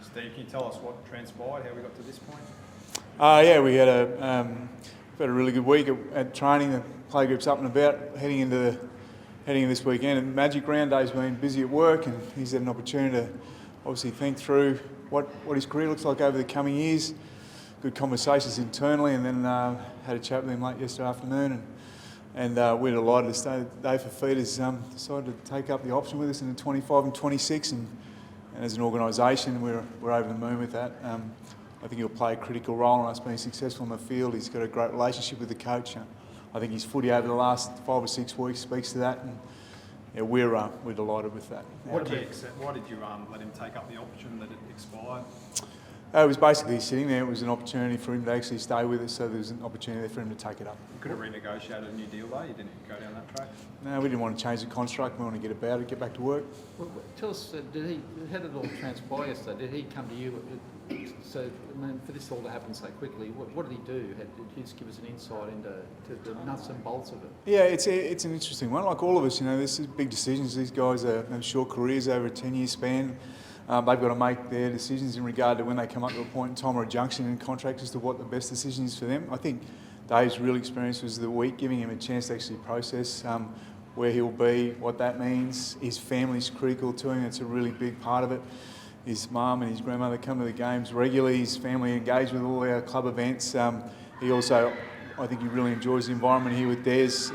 Steve, can you tell us what transpired, how we got to this point? Yeah, we had a really good week at training. The playgroups up and about, heading into this weekend. And Magic Round Day's been busy at work, and he's had an opportunity to obviously think through what his career looks like over the coming years. Good conversations internally, and then had a chat with him late yesterday afternoon, and we're delighted to say that Dave Fifita's decided to take up the option with us in the 25 and 26, and as an organisation, we're over the moon with that. I think he'll play a critical role in us being successful in the field. He's got a great relationship with the coach. I think his footy over the last 5 or 6 weeks speaks to that, and yeah, we're delighted with that. Why did you let him take up the option that it expired? It was basically sitting there. It was an opportunity for him to actually stay with us, so there was an opportunity for him to take it up. You could have renegotiated a new deal though, you didn't go down that track? No, we didn't want to change the construct. We want to get about it, get back to work. Well, tell us, how did it all transpire yesterday? Did he come to you? So, I mean, for this all to happen so quickly, what did he do? Did he just give us an insight into the nuts and bolts of it? Yeah, it's an interesting one. Like all of us, this is big decisions. These guys have short careers over a 10-year span. They've got to make their decisions in regard to when they come up to a point in time or a junction in contract as to what the best decision is for them. I think Dave's real experience was the week, giving him a chance to actually process where he'll be, what that means. His family's critical to him. It's a really big part of it. His mum and his grandmother come to the games regularly. His family engaged with all our club events. He also, I think he really enjoys the environment here with Des.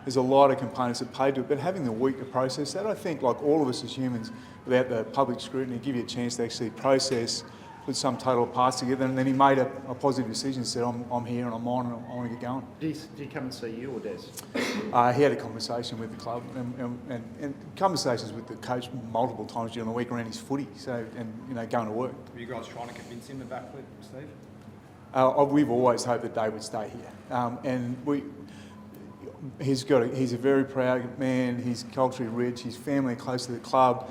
There's a lot of components that play to it, but having the week to process that, I think, like all of us as humans, without the public scrutiny, give you a chance to actually process, put some total parts together, and then he made a positive decision, said, I'm here and I'm on and I want to get going. Did he come and see you or Des? He had a conversation with the club and conversations with the coach multiple times during the week around his footy, and going to work. Were you guys trying to convince him to backflip, Steve? We've always hoped that Dave would stay here, he's a very proud man. He's culturally rich. His family are close to the club.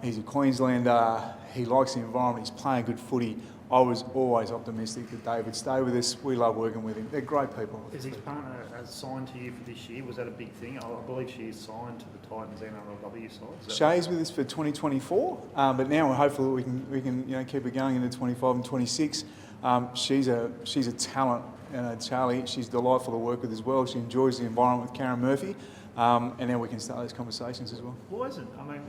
He's a Queenslander. He likes the environment. He's playing good footy. I was always optimistic that Dave would stay with us. We love working with him. They're great people. Is his partner signed to you for this year? Was that a big thing? I believe she is signed to the Titans NRLW side. Shay's with us for 2024, but now hopefully we can keep it going into 25 and 26. She's a talent. Charlie, she's delightful to work with as well. She enjoys the environment with Karen Murphy, and now we can start those conversations as well. Why isn't? I mean,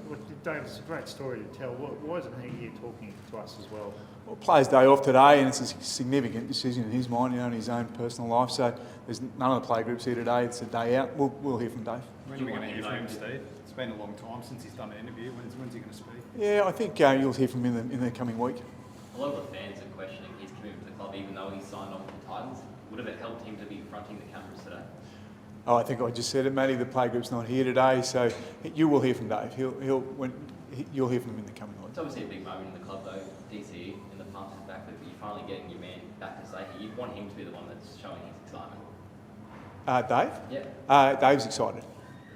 Dave, it's a great story to tell. Why isn't he here talking to us as well? Well, players' day off today, and it's a significant decision in his mind, in his own personal life. So there's none of the playgroups here today. It's a day out. We'll hear from Dave. When are we going to hear from him, Steve? It's been a long time since he's done an interview. When's he going to speak? Yeah, I think you'll hear from him in the coming week. A lot of the fans are questioning his commitment to the club, even though he's signed on with the Titans. Would have it helped him to be fronting the cameras today? I think I just said it, Matty. The playgroup's not here today, so you will hear from Dave. You'll hear from him in the coming week. It's obviously a big moment in the club, though. DC in the past is back, but you're finally getting your man back to say you want him to be the one that's showing his excitement. Dave? Yeah. Dave's excited.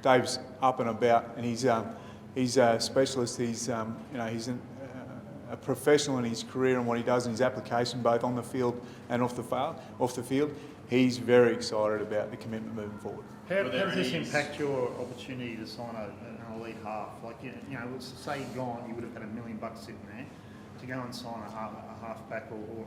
Dave's up and about, and he's a specialist. He's a professional in his career and what he does in his application, both on the field and off the field. He's very excited about the commitment moving forward. How does this impact your opportunity to sign an elite half? Like, let's say you'd gone, you would have had $1 million sitting there. To go and sign a halfback or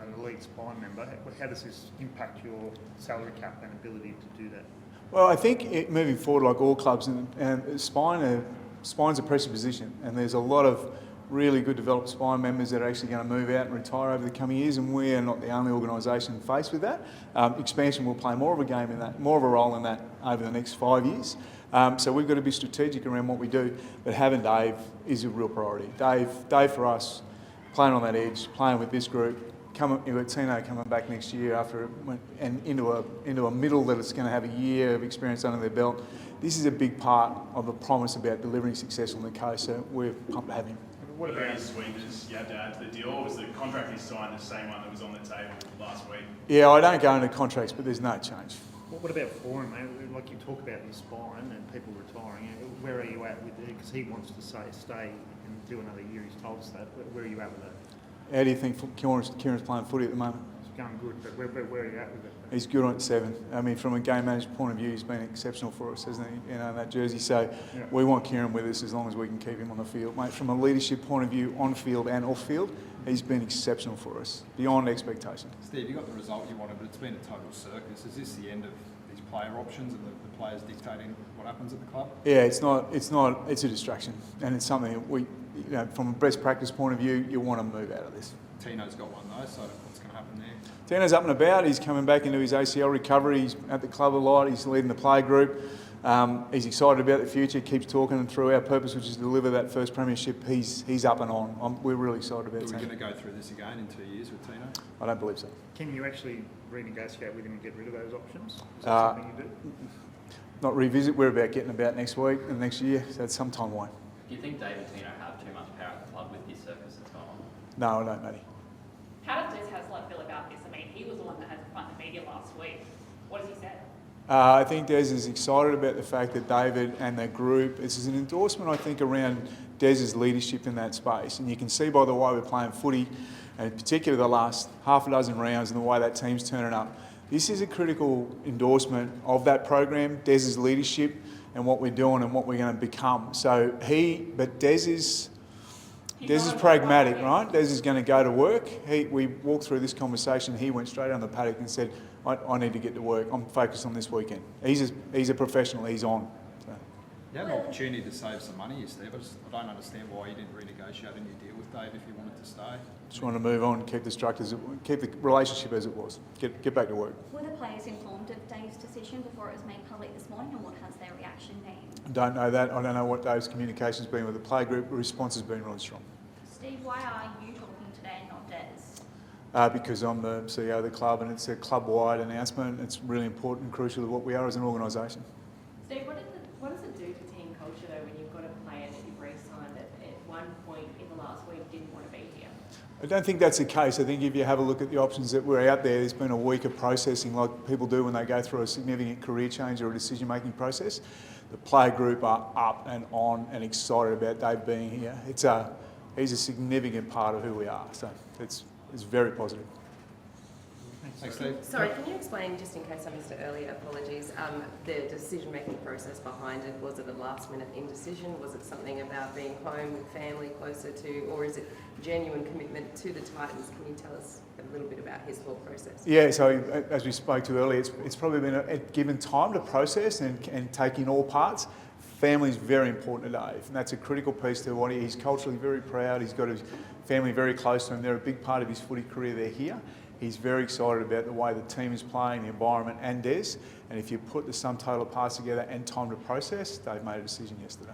an elite spine member, how does this impact your salary cap and ability to do that? Well, I think moving forward, like all clubs, and spine's a pressure position, and there's a lot of really good developed spine members that are actually going to move out and retire over the coming years, and we are not the only organisation faced with that. Expansion will play more of a game in that, more of a role in that over the next 5 years. So we've got to be strategic around what we do, but having Dave is a real priority. Dave for us, playing on that edge, playing with this group, you've got Tino coming back next year after it went, and into a middle that it's going to have a year of experience under their belt. This is a big part of the promise about delivering success on the coast, so we're pumped to have him. What about any sweeteners you had to add to the deal, or was the contract he signed the same one that was on the table last week? Yeah, I don't go into contracts, but there's no change. What about for him, mate? Like you talk about the spine and people retiring, where are you at with it? Because he wants to stay and do another year, he's told us that. Where are you at with that? How do you think Kieran's playing footy at the moment? going good, but where are you at with it? He's good on 7. I mean, from a game management point of view, he's been exceptional for us, hasn't he? You know, in that jersey. So Yeah. we want Kieran with us as long as we can keep him on the field, mate. From a leadership point of view, on field and off field, he's been exceptional for us, beyond expectation. Steve, you got the result you wanted, but it's been a total circus. Is this the end of these player options and the players dictating what happens at the club? Yeah, it's not. It's a distraction, and it's something that we, you know, from a best practice point of view, you want to move out of this. Tino's got one though, so what's going to happen there? Tino's up and about. He's coming back into his ACL recovery. He's at the club a lot. He's leading the play group. He's excited about the future. Keeps talking through our purpose, which is to deliver that first premiership. He's up and on. We're really excited about Are we Tino. going to go through this again in 2 years with Tino? I don't believe so. Can you actually renegotiate with him and get rid of those options? Is that something you do? Not revisit. We're about getting about next week and next year. So that's some time away. Do you think David Tino have too much power at the club with this circus that's gone on? No, I don't, Matty. How does Des Hasler feel about this? I mean, he was the one that had to front the media last week. What has he said? I think Des is excited about the fact that David and the group, this is an endorsement, I think, around Des's leadership in that space. And you can see by the way we're playing footy, and in particular the last half a dozen rounds and the way that team's turning up. This is a critical endorsement of that program, Des's leadership and what we're doing and what we're going to become. So Des is pragmatic, right? Des is going to go to work. We walked through this conversation. He went straight on the paddock and said, I need to get to work. I'm focused on this weekend. He's a professional. He's on. So. You had an opportunity to save some money, Steve. I don't understand why you didn't renegotiate a new deal with Dave if you wanted to stay. Just want to move on, keep the relationship as it was. Get back to work. Were the players informed of Dave's decision before it was made public this morning, and what has their reaction been? Don't know that. I don't know what Dave's communication's been with the play group. The response has been really strong. Steve, why are you talking today and not Des? Because I'm the CEO of the club and it's a club-wide announcement. It's really important and crucial to what we are as an organisation. Steve, what does it do to team culture though when you've got a player that you've re-signed that at one point in the last week didn't want to be here? I don't think that's the case. I think if you have a look at the options that were out there, there's been a week of processing like people do when they go through a significant career change or a decision-making process. The player group are up and on and excited about Dave being here. He's a significant part of who we are, so it's very positive. Thanks, Steve. Sorry, can you explain, just in case I missed it earlier, apologies, the decision-making process behind it? Was it a last-minute indecision? Was it something about being home with family closer to, or is it genuine commitment to the Titans? Can you tell us a little bit about his thought process? Yeah, so as we spoke to earlier, it's probably been given time to process and take in all parts. Family is very important to Dave, and that's a critical piece to what he's culturally very proud. He's got his family very close to him. They're a big part of his footy career. They're here. He's very excited about the way the team is playing, the environment, and Des. And if you put the sum total of parts together and time to process, Dave made a decision yesterday.